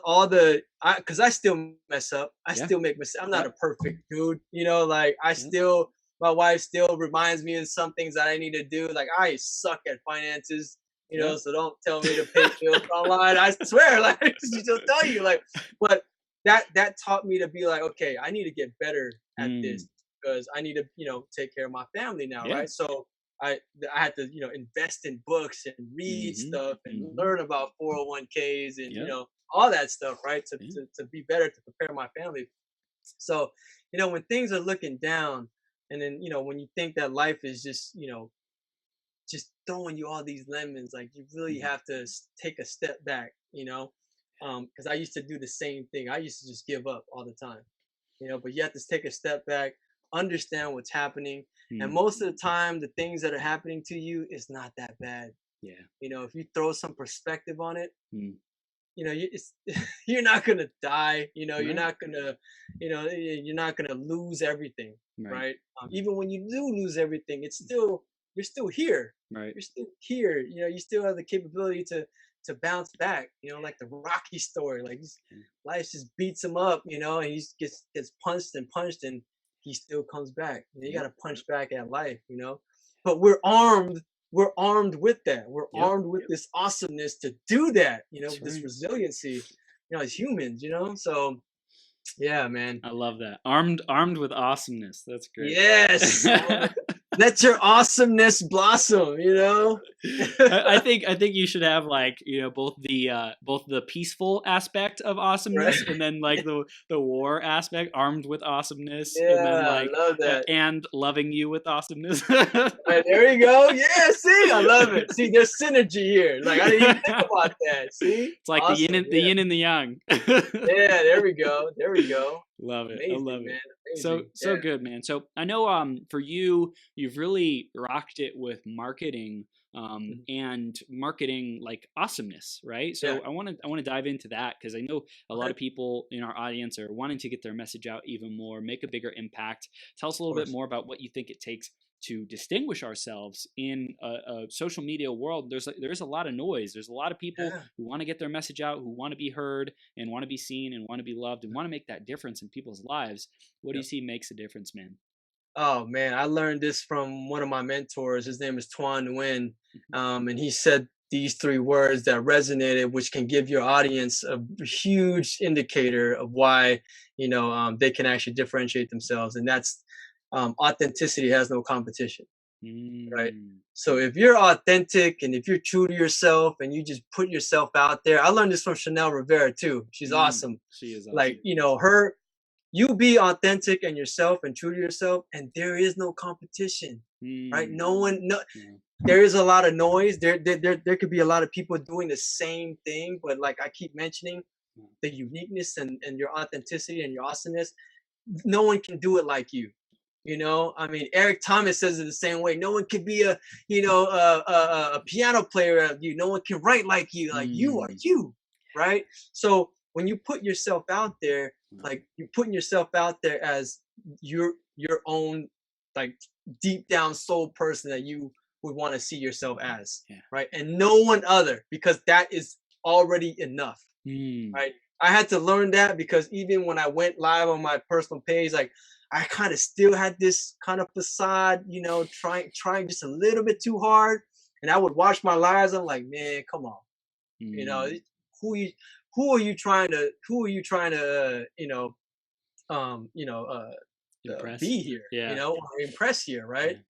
all the because I still mess up. I yeah. still make mistakes. I'm not Yep. a perfect dude. Like Yep. my wife still reminds me of some things that I need to do. Like I suck at finances. Yep. So don't tell me to pay bills online. I swear, like she'll tell you, like, but that taught me to be like, okay, I need to get better at this Mm, because I need to, take care of my family now, yeah. right? So I I had to, invest in books and read Mhm. stuff and Mhm. learn about 401ks and Yep. all that stuff, right? To, Yeah. to to be better to prepare my family. So, when things are looking down, and then when you think that life is just throwing you all these lemons, like you really Mhm. have to take a step back, because I used to do the same thing. I used to just give up all the time, but you have to take a step back, understand what's happening. And Mm, most of the time, the things that are happening to you is not that bad. yeah. If you throw some perspective on it, Mm, it's, you're not gonna die. You're right. not gonna, you're not gonna lose everything, Right. right? Right. Even when you do lose everything, it's still you're still here. Right. You're still here. You still have the capability to bounce back. Like the Rocky story. Like Yeah. life just beats him up. And he just gets punched and punched, and he still comes back. You Yep. got to punch back at life. But we're armed. We're armed with that. We're Yep. armed with this awesomeness to do that. That's This right. resiliency. As humans. So yeah, man. I love that. Armed with awesomeness. That's great. Yes. Let your awesomeness blossom. I think you should have like both the peaceful aspect of Right. awesomeness, and then like the war aspect, armed with awesomeness, and then Yeah, I like love that. and loving you with awesomeness. Right, there you go. Yeah, see, I love it. See, there's synergy here. Like I didn't even think about that. See, It's like awesome. the Yeah, yin and the yang. yeah. There we go. There we go. Love it. I love Amazing, it. man. So Amazing. so Yeah. good, man. So I know for you, you've really rocked it with marketing, Mhm. and marketing like awesomeness, right? Yeah. So I want to dive into that because I know a lot Okay. of people in our audience are wanting to get their message out even more, make a bigger impact. Tell us a Of little bit course. more about what you think it takes to distinguish ourselves in a social media world. There's a lot of noise. There's a lot of people Yeah. who want to get their message out, who want to be heard and want to be seen and want to be loved and want to make that difference in people's lives. What do you Yep. see makes a difference, man? Oh man, I learned this from one of my mentors. His name is Tuan Nguyen, Mhm. and he said these three words that resonated, which can give your audience a huge indicator of why they can actually differentiate themselves, and that's authenticity has no competition. right? Mm. So if you're authentic and if you're true to yourself and you just put yourself out there, I learned this from Chanel Rivera too. She's Mm. awesome. She is Like, awesome. you know, you be authentic and yourself and true to yourself, and there is no competition, right? Mm. No one, no, Yeah. there is a lot of noise. There could be a lot of people doing the same thing, but like I keep mentioning, Yeah. the uniqueness and your authenticity and your awesomeness, no one can do it like you. You know, I mean, Eric Thomas says it the same way. No one can be a, you know, a piano player like you. No one can write like you. Like you are Mm. you, right? So when you put yourself out there, Yeah. like you're putting yourself out there as your own, like deep down soul person that you would want to see yourself as, Yeah. right? And no one other, because that is already enough, Mm. right? I had to learn that because even when I went live on my personal page, like I kind of still had this kind of facade, you know, trying just a little bit too hard. And I would watch my lives. I'm like, man, come on, you know, Mm. who you who are you trying to Impress. be here, you Yeah. know, or impress here, right? Yeah.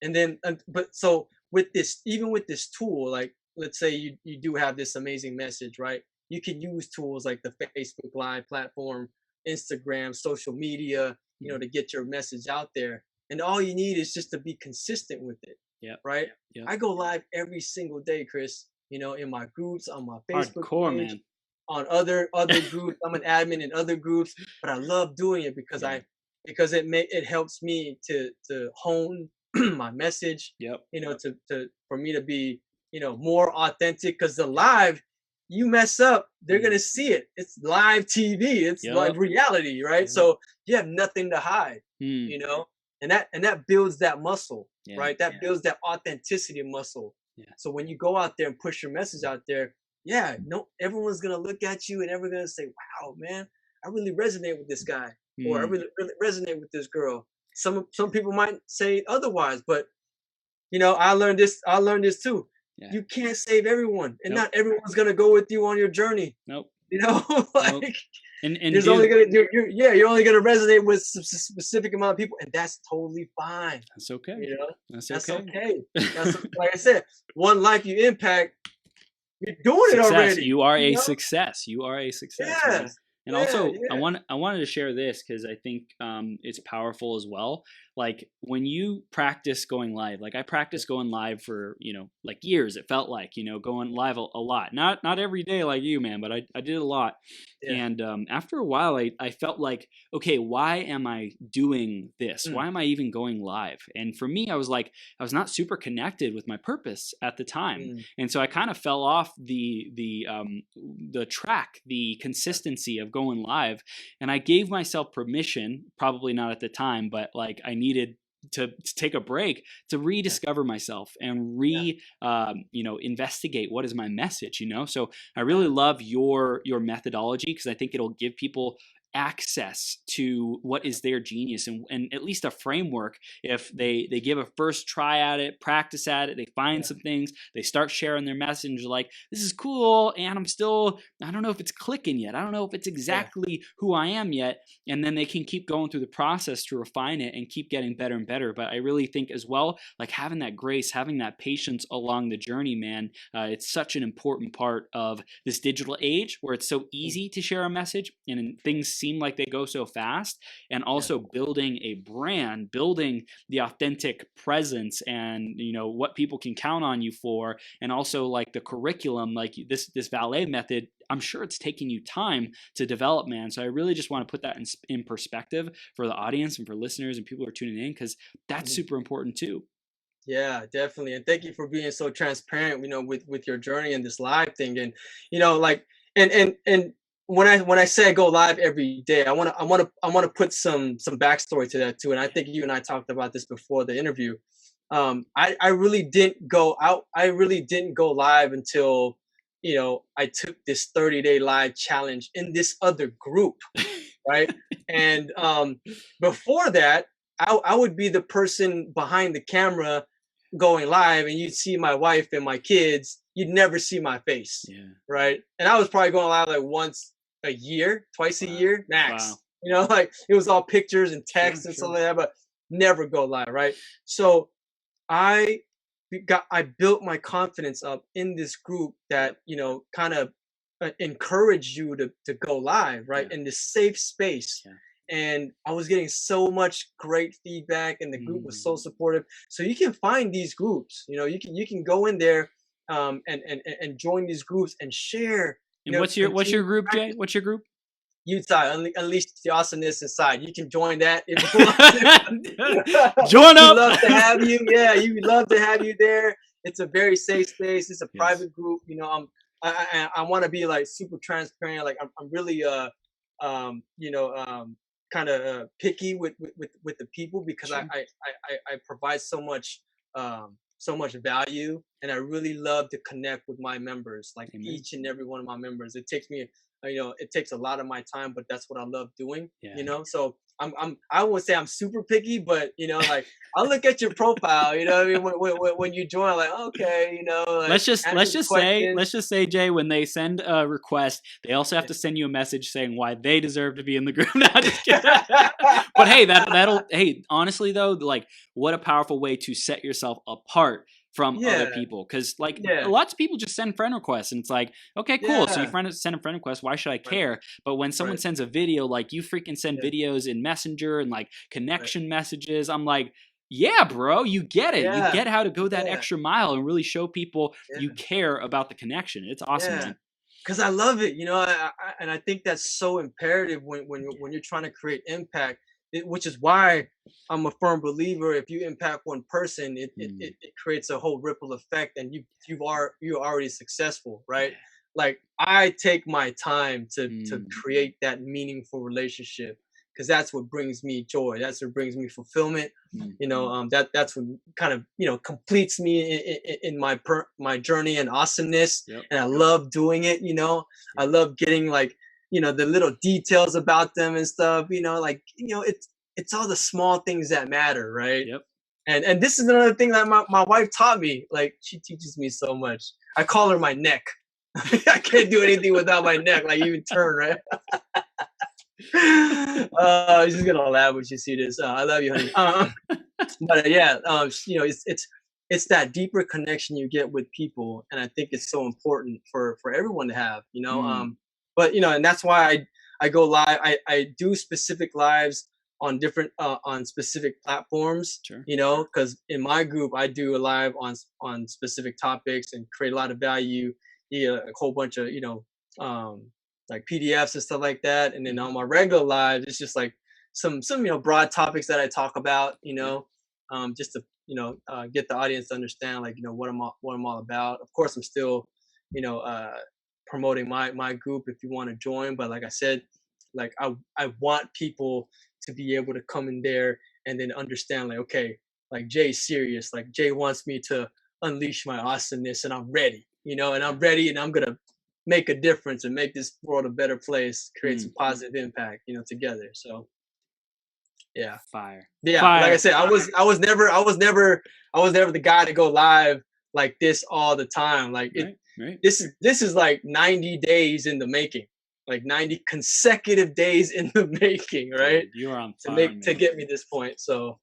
And then but so with this, even with this tool, like let's say you do have this amazing message, right? You can use tools like the Facebook Live platform, Instagram, social media, you know, Mm. to get your message out there. And all you need is just to be consistent with it, Yep. right? Yep. I go live every single day, Chris, you know, in my groups, on my Facebook Hardcore, page, man. on other groups. I'm an admin in other groups, but I love doing it because Yeah. it helps me to hone my message, Yep. you know, to for me to be, you know, more authentic. Because the live, you mess up, they're Mm. gonna see it. It's live TV. It's like Yep. reality, right? Yep. So you have nothing to hide, Mm. you know, and that builds that muscle, Yeah. right? That builds that authenticity muscle. Yeah. So when you go out there and push your message out there, yeah, no, everyone's gonna look at you and everyone's gonna say, "Wow, man, I really resonate with this guy, or I Mm. really resonate with this girl." Some people might say otherwise, but you know, I learned this. I learned this too. Yeah. You can't save everyone, and Nope. not everyone's gonna go with you on your journey. Nope. You know, Nope. like And there's only dude, gonna you're only gonna resonate with specific amount of people, and that's totally fine. that's okay. You know, That's that's okay. okay. That's like I said, one life you impact, you're doing it Success. already. You are You a know? success. You are a success, man. Yeah, And yeah, also, yeah. I wanted to share this because I think it's powerful as well. Like when you practice going live, like I practiced going live for like years. It felt like going live a lot. Not every day like you, man, but I did a lot. Yeah. And after a while, I felt like, okay, why am I doing this? Mm. Why am I even going live? And for me, I was not super connected with my purpose at the time. Mm. And so I kind of fell off the track, the consistency of going live, and I gave myself permission, probably not at the time, but like I needed to take a break to rediscover myself and investigate what is my message. So I really love your methodology because I think it'll give people access to what is their genius and at least a framework. If they give a first try at it, practice at it, they find some things, they start sharing their message like, this is cool, and I don't know if it's clicking yet, I don't know if it's exactly who I am yet, and then they can keep going through the process to refine it and keep getting better and better. But I really think as well, like having that grace, having that patience along the journey, man, it's such an important part of this digital age where it's so easy to share a message and things seem like they go so fast, and also building a brand, building the authentic presence and what people can count on you for, and also like the curriculum, like this ballet method, I'm sure it's taking you time to develop, man. So I really just want to put that in perspective for the audience and for listeners and people who are tuning in, because that's super important too. Yeah, definitely. And thank you for being so transparent, with your journey and this live thing. And, like, and when I say I go live every day, I want to put some backstory to that too. And I think you and I talked about this before the interview. I really didn't go out. I really didn't go live until, I took this 30-day live challenge in this other group. Right. And before that, I would be the person behind the camera going live, and you'd see my wife and my kids. You'd never see my face. Yeah. Right. And I was probably going live like once a year, twice a year max. Like it was all pictures and text and stuff like that, but never go live. Right. So I built my confidence up in this group Yep. that, kind of encourage you to go live, right? Yeah. In this safe space. Yeah. And I was getting so much great feedback, and the group was so Mm. supportive. So you can find these groups, you can go in there, and join these groups and share, And what's continue your to group, Jay? practice. What's your group? UTAI, unleash the awesomeness inside. You can join that if you want to. Join We up. love to have you. Yeah, you would love to have you there. It's a very safe space. It's a Yes. private group. I want to be like super transparent. Like I'm really um you know kind of picky with the people, because Sure. I provide so much value, and I really love to connect with my members, like Amen. each and every one of my members. It takes me, it takes a lot of my time, but that's what I love doing. Yeah. So I won't say I'm super picky, but like I'll look at your profile, what I mean, when you join, I'm like, okay, like Let's just answer the questions. say, Jay, when they send a request, they also have to send you a message saying why they deserve to be in the group. No, just kidding. But hey, that'll hey, honestly though, like what a powerful way to set yourself apart from other Yeah, people. Because like yeah, lots of people just send friend requests, and it's like, okay, cool. So you yeah. send a friend request. Why should I Right, care? But when someone right, sends a video, like you freaking send yeah, videos in Messenger and like right. connection messages, I'm like, yeah, bro, you get it. You Yeah, get how to go that yeah, extra mile and really show people you yeah, care about the connection. It's awesome, yeah. man. Because I love it, and I think that's so imperative when you're trying to create impact. Which is why I'm a firm believer. If you impact one person, Mm, it creates a whole ripple effect, and you're already successful, right? yeah. Like I take my time to Mm, create that meaningful relationship, because that's what brings me joy. That's what brings me fulfillment. mm, That's what kind of completes me in my journey and awesomeness. yep. And I love doing it. I Yep. love getting like the little details about them and stuff. Like it's all the small things that matter, right? Yep. And this is another thing that my wife taught me. Like she teaches me so much. I call her my neck. I can't do anything without my neck. Like even turn, right? She's gonna laugh when she see this. I love you, honey. But yeah, it's that deeper connection you get with people, and I think it's so important for everyone to have. Mm, But and that's why I go live. I do specific lives on different on specific platforms. sure. Because in my group I do a live on specific topics and create a lot of value. A whole bunch of like PDFs and stuff like that, and then Hmm. on my regular lives it's just like some broad topics that I talk about. Yeah. Just to get the audience to understand, like what I'm all about. Of course, I'm still you know uh, promoting my group if you want to join, but like I said, like I want people to be able to come in there and then understand, like, okay, like Jay's serious, like Jay wants me to unleash my awesomeness, and I'm ready, and Yeah. I'm ready, and I'm gonna make a difference and make this world a better place, create Mm, some positive impact, together. So yeah. fire. Yeah, like I Fire. said, I was never the guy to go live like this all the time. Like Right. Right. this is like 90 days in the making. Like 90 consecutive days in the making, right? Dude, you are on To fire, make to man. get me this point. So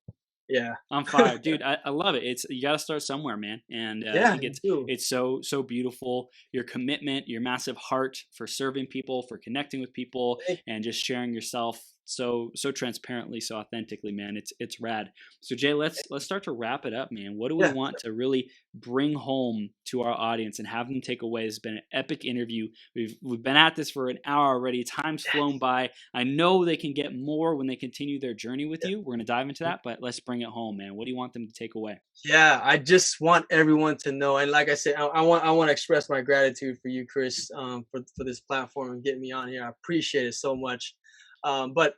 yeah. On fire, dude. I love it. It's you got to start somewhere, man. And I Yeah, think you do. it's so beautiful. Your commitment, your massive heart for serving people, for connecting with people, Thank and just sharing yourself so transparently, so authentically, man. It's rad. So Jay, let's start to wrap it up, man. What do we Yeah, want to really bring home to our audience and have them take away? It's been an epic interview. We've been at this for an hour already. Time's flown by. I know they can get more when they continue their journey with yeah. you. We're going to dive into that, but let's bring it home, man. What do you want them to take away? Yeah, I just want everyone to know, and like I said, I want to express my gratitude for you, Chris, for this platform and getting me on here. I appreciate it so much. But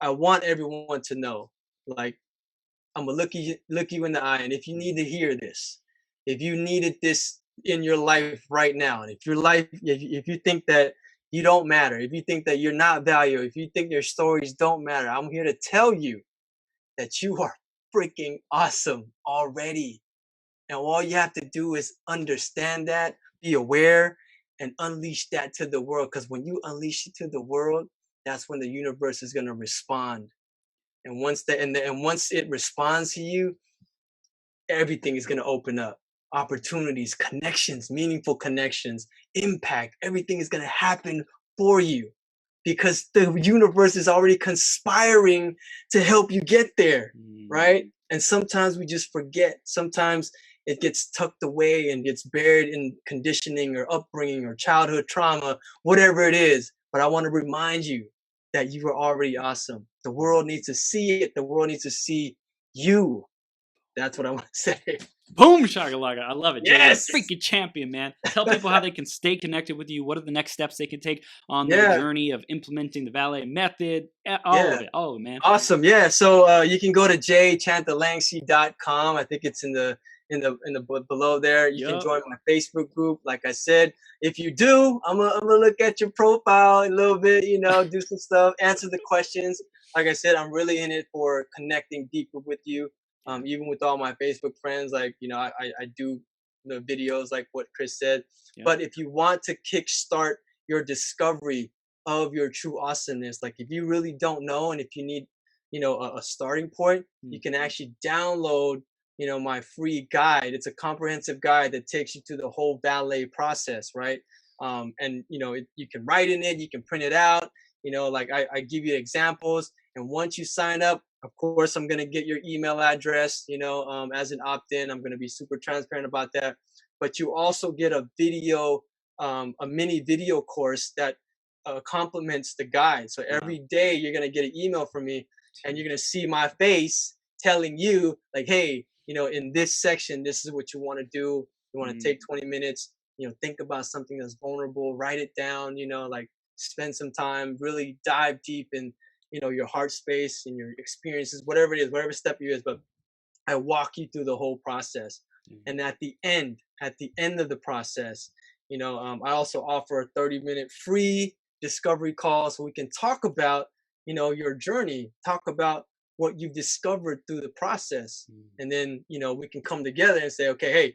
I want everyone to know, like, I'm gonna look you in the eye, and if you need to hear this, if you needed this in your life right now, and if you think that you don't matter, if you think that you're not valuable, if you think your stories don't matter, I'm here to tell you that you are freaking awesome already. And all you have to do is understand that, be aware, and unleash that to the world. Because when you unleash it to the world, that's when the universe is gonna respond. And once it responds to you, everything is going to open up. Opportunities, connections, meaningful connections, impact, everything is going to happen for you because the universe is already conspiring to help you get there, right? And sometimes we just forget. Sometimes it gets tucked away and gets buried in conditioning or upbringing or childhood trauma, whatever it is. But I want to remind you that you are already awesome. The world needs to see it. The world needs to see you. That's what I want to say. Boom shakalaka. I love it, Jay. Yes. You're a freaking champion, man. Tell people how they can stay connected with you. What are the next steps they can take on their journey of implementing the valet method? All of it, man. Awesome. Yeah. So you can go to jchanthalangsy.com. I think it's in the below there. You can join my Facebook group. Like I said, if you do, I'm gonna look at your profile a little bit, you know, do some stuff, answer the questions. Like I said, I'm really in it for connecting deeper with you. Even with all my Facebook friends, like, you know, I do the videos like what Chris said. But if you want to kickstart your discovery of your true awesomeness, like if you really don't know and if you need, you know, a starting point, you can actually download, you know, my free guide. It's a comprehensive guide that takes you through the whole ballet process, right? And, you know, you can write in it, you can print it out, you know, like I give you examples. And once you sign up, of course, I'm going to get your email address, you know, as an opt-in. I'm going to be super transparent about that. But you also get a video, a mini video course that complements the guide. So every day you're going to get an email from me and you're going to see my face telling you like, hey, you know, in this section, this is what you want to do. You want to take 20 minutes, you know, think about something that's vulnerable, write it down, you know, like spend some time, really dive deep in, you know, your heart space and your experiences, whatever it is, whatever step you is, but I walk you through the whole process. And at the end of the process, you know, I also offer a 30-minute free discovery call so we can talk about, you know, your journey, talk about what you've discovered through the process. And then, you know, we can come together and say, okay, hey,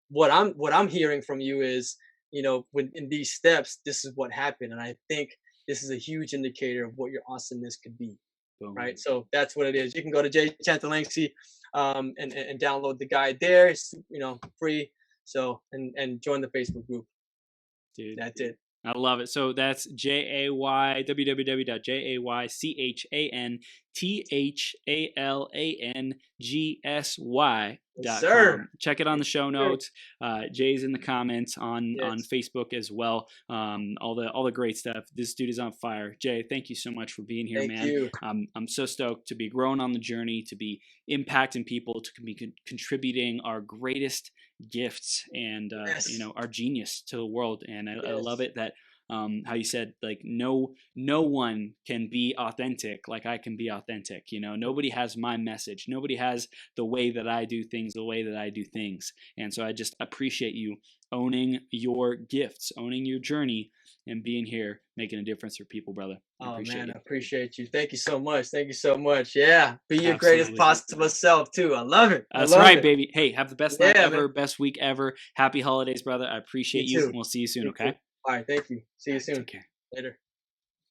what I'm hearing from you is, you know, in these steps, this is what happened. And I think this is a huge indicator of what your awesomeness could be. Boom. Right. So that's what it is. You can go to Chanthalangsy and download the guide there. It's, you know, free. So and join the Facebook group. Dude, that's it. I love it. So that's www.jaychanthalangsy.com. Check it on the show notes. Jay's in the comments on Facebook as well. All the great stuff. This dude is on fire. Jay, thank you so much for being here, man. You. I'm so stoked to be growing on the journey, to be impacting people, to be contributing our greatest gifts and you know, our genius to the world. And I love it that how you said, like, no one can be authentic like I can be authentic. You know, nobody has my message. Nobody has the way that I do things the way that I do things. And so I just appreciate you owning your gifts, owning your journey, and being here, making a difference for people, brother. I appreciate you. Thank you so much. Thank you so much. Yeah. Be your greatest possible self too. I love it. That's right, baby. Hey, have the best night ever, best week ever. Happy holidays, brother. I appreciate you. And we'll see you soon, okay? All right. Thank you. See you soon. Take care. Later.